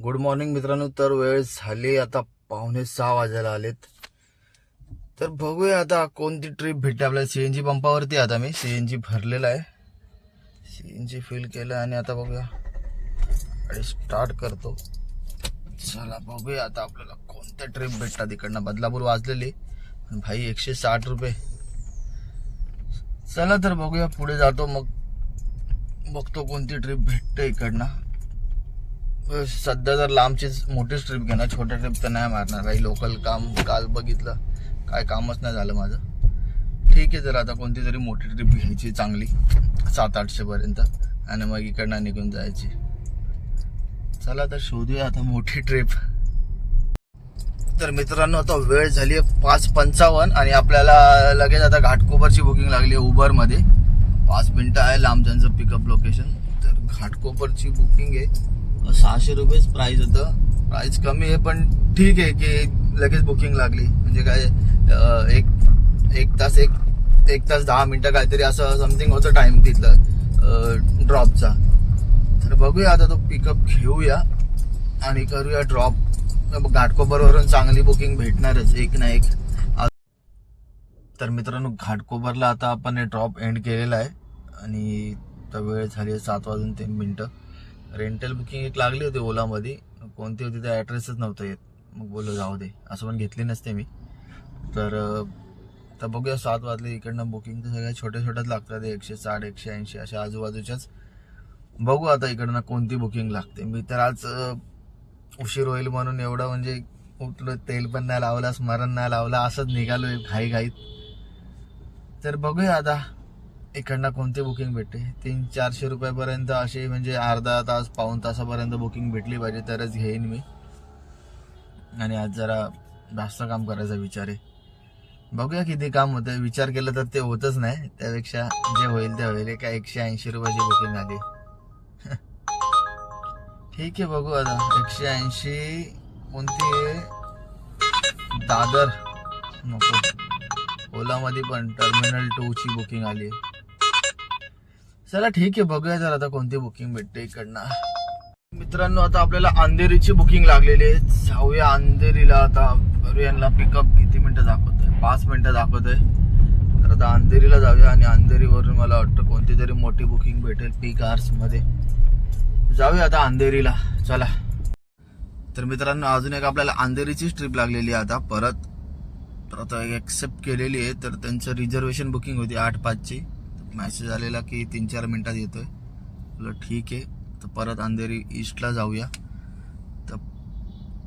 Good morning मित्रांनो. तर वेळ झाली आता 5:45 वाजायला आलेत. तर बघूया आता कोणती ट्रिप भेटते आपल्याला. सीएनजी पंपावरती आता मी सीएनजी भरलेला आहे, सीएनजी फिल केलं आणि आता बघूया गाडी स्टार्ट करतो. चला बघूया आता आपल्याला कोणत्या ट्रिप भेटतात. इकडनं बदलापूर वाजलेली भाई 160 रुपये. चला तर बघूया, पुढे जातो मग बघतो कोणती ट्रिप भेटते इकडनं. सध्या जर लांबचीच मोठीच ट्रिप घेणार, छोट्या ट्रिप तर नाही मारणार. काही लोकल काम काल बघितलं, काय कामच नाही झालं माझं. ठीक आहे, जर आता कोणती तरी मोठी ट्रिप घ्यायची चांगली 700-800 पर्यंत आणि मग इकडनं निघून जायची. चला तर शोधूया आता मोठी ट्रिप. तर मित्रांनो आता वेळ झाली आहे 5:55 आणि आपल्याला लगेच आता घाटकोपरची बुकिंग लागली आहे उबरमध्ये. 5 मिनिटं आहे लांब त्यांचं पिकअप लोकेशन. तर घाटकोपरची बुकिंग आहे. 600 रुपयेच प्राइस होतं. प्राइस कमी आहे पण ठीक आहे की लगेच बुकिंग लागली. म्हणजे काय एक तास 10 मिनिटं काहीतरी असं समथिंग होतं टाइम तिथलं ड्रॉपचा. तर बघूया आता तो पिकअप घेऊया आणि करूया ड्रॉप. घाटकोपरवरून चांगली बुकिंग भेटणारच एक ना एक. तर मित्रांनो घाटकोपरला आता आपण हे ड्रॉप एंड केलेला आहे आणि आता वेळ झाली आहे 7:03. रेंटल बुकिंग एक लागली होती ओलामध्ये, कोणती होती त्या ॲड्रेसच नव्हता येत. मग बोललो जाऊ दे, असं पण घेतली नसते मी. तर आता बघूया 7 वाजले. इकडनं बुकिंग तर सगळ्या छोट्या छोट्याच लागतात, 160 180 अशा आजूबाजूच्याच. बघू आता इकडनं कोणती बुकिंग लागते. मी तर आज उशीर होईल म्हणून एवढं म्हणजे उठलो, तेल पण नाही लावला, स्मरण नाही लावला, असंच निघालो घाईघाईत. तर बघूया आता इकडनं कोणती बुकिंग भेटते. 300-400 रुपयापर्यंत अशी, म्हणजे अर्धा तास पाऊण तासापर्यंत बुकिंग भेटली पाहिजे तरच घेईन मी. आणि आज जरा जास्त काम करायचा विचार आहे. बघूया किती काम होतं. विचार केलं तर ते होतच नाही, त्यापेक्षा जे होईल ते होईल. काय 180 रुपयाची बुकिंग आली. ठीक आहे बघू आता. 180 कोणती आहे, दादर नको, ओलामध्ये पण टर्मिनल 2 ची बुकिंग आली आहे. चला ठीक आहे, बघूया जर आता कोणती बुकिंग भेटते इकडनं. मित्रांनो आता आपल्याला अंधेरीची बुकिंग लागलेली आहे. जाऊया अंधेरीला आता. यांना पिकअप किती मिनिटं दाखवतोय, 5 मिनिटं दाखवतोय. तर आता अंधेरीला जाऊया आणि अंधेरीवरून मला वाटतं कोणती तरी मोठी बुकिंग भेटेल पीक आवर्स मध्ये. जाऊया आता अंधेरीला. चला तर मित्रांनो अजून एक आपल्याला अंधेरीचीच ट्रिप लागलेली आहे आता परत. तर आता एक्सेप्ट केलेली आहे. तर त्यांचं रिझर्वेशन बुकिंग होती 8:05 ची. मेसेज आलेला की 3-4 मिनिटात येतोय. बोला ठीक आहे. तर परत अंधेरी ईस्टला जाऊया. तर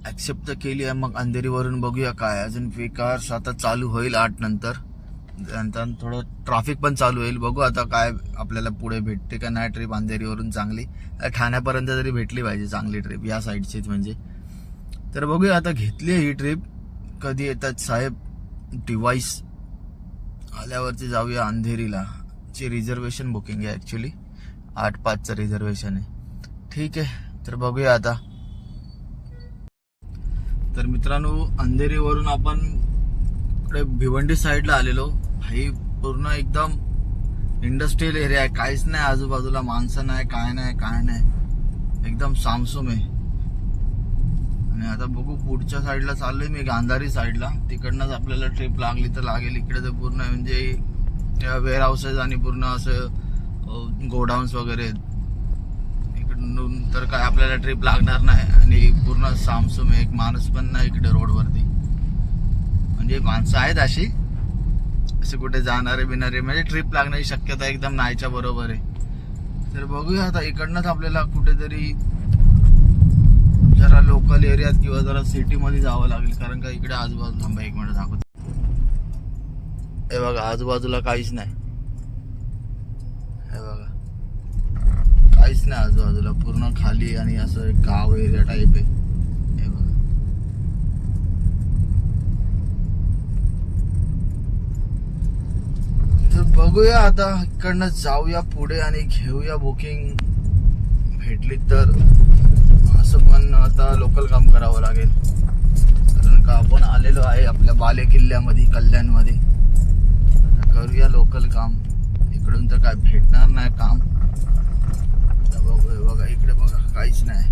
ॲक्सेप्ट तर केली आहे. मग अंधेरीवरून बघूया काय अजून पीक आवर्स आता चालू होईल 8 नंतर. त्यानंतर थोडं ट्रॅफिक पण चालू होईल. बघू आता काय आपल्याला पुढे भेटते का नाही ट्रिप अंधेरीवरून चांगली. ठाण्यापर्यंत तरी भेटली पाहिजे चांगली ट्रिप या साईडचीच म्हणजे. तर बघूया आता घेतली ही ट्रिप. कधी येतात साहेब डिवाइस आल्यावरती जाऊया अंधेरीला. ची रिझर्वेशन बुकिंग आहे ॲक्च्युली, 8:05चं रिझर्वेशन आहे. ठीक आहे तर बघूया आता. तर मित्रांनो अंधेरीवरून आपण इकडे भिवंडी साईडला आलेलो. भाई पूर्ण एकदम इंडस्ट्रियल एरिया आहे, काहीच नाही आजूबाजूला, माणसं नाही, काय नाही, एकदम सामसूम आहे. आणि आता बघू पुढच्या साईडला चाललोय मी, गांधारी साईडला. तिकडनंच आपल्याला ट्रिप लागली तर लागेल. इकडे तर पूर्ण म्हणजे वेअर हाऊसेस आणि पूर्ण असं गोडाऊन्स वगैरे. इकडून तर काय आपल्याला ट्रिप लागणार नाही आणि पूर्ण सामसूम आहे. एक माणूस पण नाही इकडे रोडवरती. म्हणजे माणसं आहेत अशी, असे कुठे जाणारे बिणारे, म्हणजे ट्रिप लागण्याची शक्यता एकदम नाहीच्या बरोबर आहे. तर बघूया आता इकडनंच आपल्याला कुठेतरी जरा लोकल एरियात किंवा जरा सिटीमध्ये जावं लागेल. कारण का इकडे आजूबाजूला थांबा 1 मिनिट दाखवतो. हे बघा आजूबाजूला काहीच नाही. हे बघा काहीच नाही आजूबाजूला, पूर्ण खाली आणि असं एक गाव एरिया टाईप आहे. हे बघा तर बघूया आता इकडनं जाऊया पुढे आणि घेऊया बुकिंग. भेटली तर. असं पण आता लोकल काम करावं लागेल कारण का आपण आलेलो आहे आपल्या बाले किल्ल्यामध्ये, कल्याणमध्ये. करूया लोकल काम. इकडून तर काय भेटणार नाही काम. बघा इकडे बघा काहीच नाही.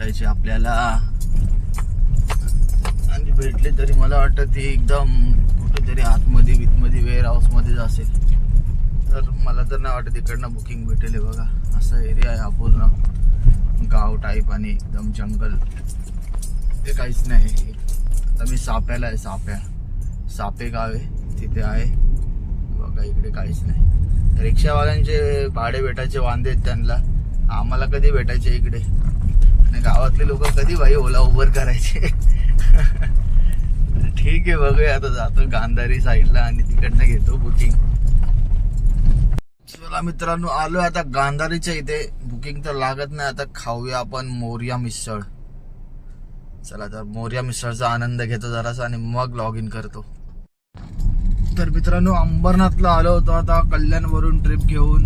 भेटायची आपल्याला, आणि भेटले तरी मला वाटतं ती एकदम कुठेतरी आतमध्ये वितमध्ये वेअर हाऊस मध्येच असेल. तर मला तर नाही वाटत इकडनं बुकिंग भेटेल. हे बघा असा एरिया आहे हा पूर्ण गाव टाईप आणि एकदम जंगल. ते काहीच नाही. आता मी साप्याला आहे. सापे गाव आहे तिथे आहे बघा. इकडे काहीच नाही. रिक्षावाल्यांचे भाडे भेटायचे वांदे आहेत त्यांना. आम्हाला कधी भेटायचे इकडे, आणि गावातले लोक कधी भाई ओला उबर करायचे. ठीक आहे बघूया. आता जातो गांधारी साईडला आणि तिकडनं घेतो बुकिंग. चला मित्रांनो आलो आता गांधारीच्या इथे. बुकिंग तर लागत नाही. आता खाऊया आपण मोरया मिसळ. चला तर मोरया मिसळचा आनंद घेतो जरासा आणि मग लॉग इन करतो. तर मित्रांनो अंबरनाथला आलो होतो आता कल्याणवरून ट्रिप घेऊन,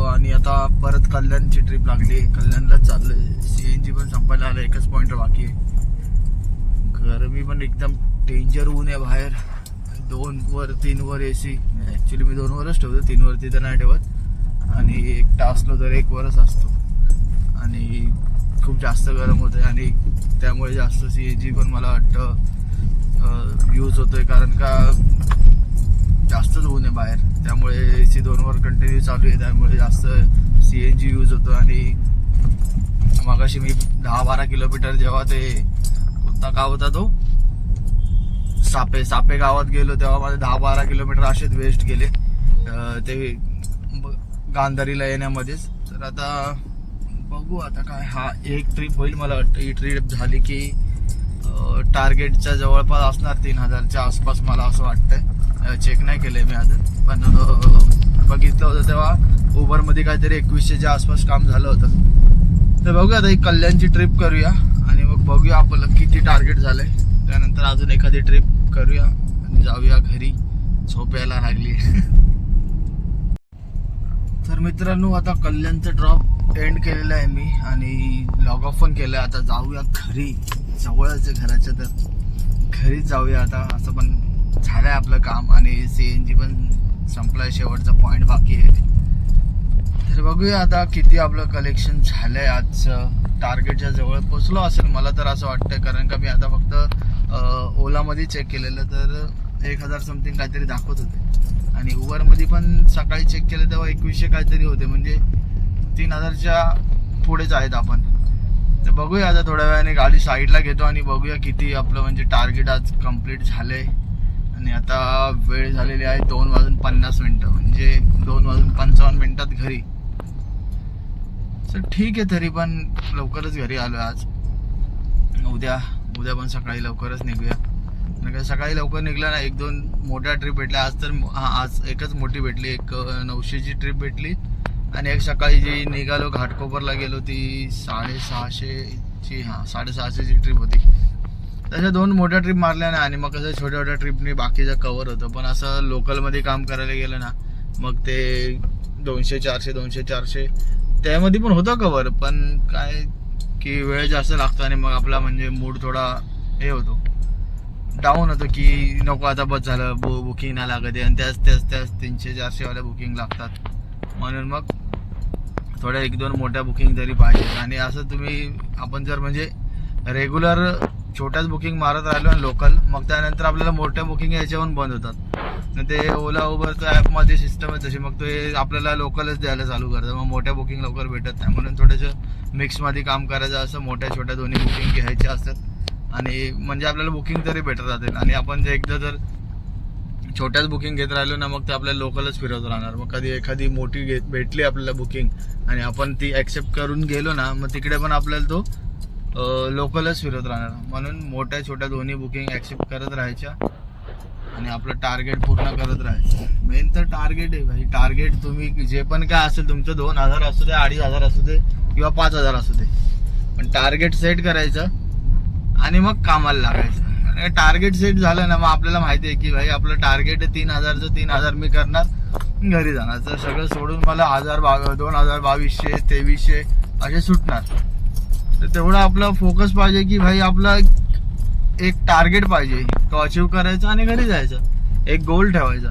आणि आता परत कल्याणची ट्रिप लागली. कल्याणला चाललोय. CNG पण संपायला आलं. एकच पॉइंट बाकी आहे. गरमी पण एकदम डेंजर ऊन आहे बाहेर. 2 वर 3 वर AC. ऍक्च्युली मी 2 वरच ठेवतो, 3 वरती तर नाही ठेवत. आणि एकटा असलो तर 1 वरच असतो. आणि खूप जास्त गरम होतंय आणि त्यामुळे जास्त CNG पण मला वाटतं यूज होतोय, कारण का जास्तच ऊन आहे बाहेर. त्यामुळे AC 2 वर कंटिन्यू चालू आहे. त्यामुळे जास्त CNG यूज होतो. आणि मगाशी मी 10-12 किलोमीटर जेव्हा ते कोणता गाव होता तो सापे गावात गेलो तेव्हा माझे 10-12 किलोमीटर असेच वेस्ट गेले ते गांधारीला येण्यामध्येच. तर आता बघू आता काय. हा एक ट्रिप होईल मला वाटतं. ही ट्रिप झाली की टार्गेटच्या जवळपास असणार 3000च्या आसपास मला असं वाटतंय. चेक नाही केलंय मी अजून, पण बघितलं होतं तेव्हा उबरमध्ये काहीतरी 2100च्या आसपास काम झालं होतं. तर बघूया आता एक कल्याणची ट्रिप करूया आणि मग बघूया आपलं किती टार्गेट झालंय. त्यानंतर अजून एखादी ट्रिप करूया आणि जाऊया घरी. झोप यायला लागली. तर मित्रांनो आता कल्याणचं ड्रॉप एंड केलेलं आहे मी आणि लॉग ऑफ पण केलं आहे. आता जाऊया घरी. जवळच आहे घराच्या, तर घरीच जाऊया आता. असं पण झालंय आपलं काम आणि CNG पण संपलाय. शेवटचा पॉइंट बाकी आहे. तर बघूया आता किती आपलं कलेक्शन झालंय. आजचं टार्गेटच्या जवळ पोचलो असेल मला तर असं वाटतंय, कारण का मी आता फक्त ओलामध्ये चेक केलेलं तर 1000 समथिंग काहीतरी दाखवत होते. आणि उबरमध्ये पण सकाळी चेक केलं तेव्हा 2100 काहीतरी होते. म्हणजे 3000च्या पुढेच आहेत आपण. तर बघूया आता थोड्या वेळाने गाडी साईडला घेतो आणि बघूया किती आपलं म्हणजे टार्गेट आज कम्प्लीट झालंय. आणि आता वेळ झालेली आहे 2:50 म्हणजे 2:55 घरी. तर ठीक आहे. तरी पण लवकरच घरी आलो आज. उद्या पण सकाळी लवकरच निघूया. कारण सकाळी लवकर निघला ना 1-2 मोठ्या ट्रिप भेटल्या. आज तर आज एकच मोठी भेटली. एक 900ची ट्रिप भेटली आणि एक सकाळी जी निघालो घाटकोपरला गेलो ती 650ची 650ची ट्रिप होती. तशा 2 मोठ्या ट्रिप मारल्या ना. आणि मग कसं छोट्या छोट्या ट्रिपनी बाकीचं कव्हर होतं. पण असं लोकलमध्ये काम करायला गेलं ना मग ते 200-400 त्यामध्ये पण होतं कव्हर, पण काय की वेळ जास्त लागतो आणि मग आपला म्हणजे मूड थोडा हे होतो, डाऊन होतो की नको आता बस झालं, बुकिंग नाही लागत आहे. आणि त्याच 300-400 वाल्या बुकिंग लागतात. म्हणून मग थोड्या 1-2 मोठ्या बुकिंग तरी पाहिजे. आणि असं आपण जर म्हणजे रेग्युलर छोट्याच बुकिंग मारत राहिलो ना लोकल, मग त्यानंतर आपल्याला मोठ्या बुकिंग याच्यावरून बंद होतात. ते ओला उबरच्या ॲपमध्ये सिस्टम आहे तशी, मग ते आपल्याला लोकलच द्यायला चालू करतं. मग मोठ्या बुकिंग लवकर भेटत नाही. म्हणून थोडंसं मिक्समध्ये काम करायचं असं. मोठ्या छोट्या दोन्ही बुकिंग घ्यायच्या असतात आणि म्हणजे आपल्याला बुकिंग तरी भेटत राहतील. आणि आपण जर एकदा जर छोट्याच बुकिंग घेत राहिलो ना मग ते आपल्याला लोकलच फिरवत राहणार. मग कधी एखादी मोठी भेटली आपल्याला बुकिंग आणि आपण ती ॲक्सेप्ट करून गेलो ना मग तिकडे पण आपल्याला तो लोकलच फिरत राहणार. म्हणून मोठ्या छोट्या दोन्ही बुकिंग ॲक्सेप्ट करत राहायच्या आणि आपलं टार्गेट पूर्ण करत राहायचं. मेन तर टार्गेट आहे भाई. टार्गेट तुम्ही जे पण काय असेल तुमचं 2000 असू दे, 2500 असू दे किंवा 5000 असू दे, पण टार्गेट सेट करायचं आणि मग कामाला लागायचं. टार्गेट सेट झालं ना मग आपल्याला माहिती आहे की भाई आपलं टार्गेट आहे 3000चं, 3000 मी करणार, घरी जाणार. तर सगळं सोडून मला 2000, 2200 असे सुटणार. तर तेवढा आपला फोकस पाहिजे की भाई आपला एक टार्गेट पाहिजे, तो अचीव करायचा आणि घरी जायचं. एक गोल ठेवायचा.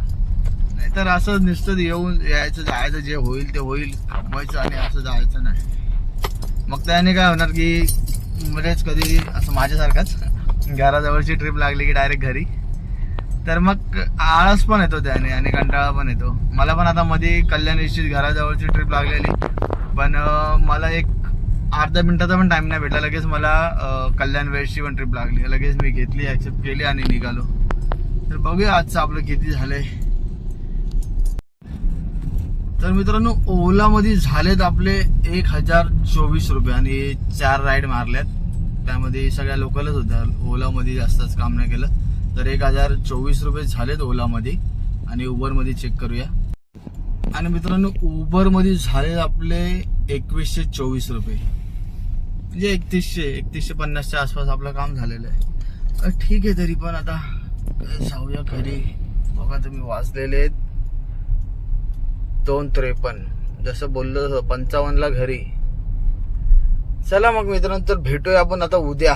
नाहीतर असं नुसतं येऊन यायचं जायचं, जे होईल ते होईल, कमवायचं आणि असं जायचं नाही. मग त्याने काय होणार की म्हणजेच कधी असं माझ्यासारखाच घराजवळची ट्रिप लागली की डायरेक्ट घरी, तर मग आळस पण येतो त्याने आणि कंटाळा पण येतो. मला पण आता मध्ये कल्याणची घराजवळची ट्रिप लागलेली, पण मला एक अर्धा मिनिटाचा पण टाइम नाही भेटला, लगेच मला कल्याण वेस्टची पण ट्रिप लागली. लगेच मी घेतली, ॲक्सेप्ट केली आणि निघालो. तर बघूया आजचं आपलं किती झालंय. तर मित्रांनो, ओलामध्ये झालेत आपले 1024 रुपये आणि 4 राईड मारल्यात. त्यामध्ये सगळ्या लोकलच होत्या, ओलामध्ये जास्तच काम नाही केलं. तर 1024 रुपये झालेत ओलामध्ये. आणि उबरमध्ये चेक करूया. आणि मित्रांनो, उबरमध्ये झाले आपले 2124 रुपये, म्हणजे 3150च्या आसपास आपलं काम झालेलं आहे. ठीक आहे, तरी पण आता जाऊया घरी. बघा तुम्ही वाजलेले आहेत 2:53. जसं बोललो 55ला घरी. चला मग मित्रांनो, तर भेटूया आपण आता उद्या.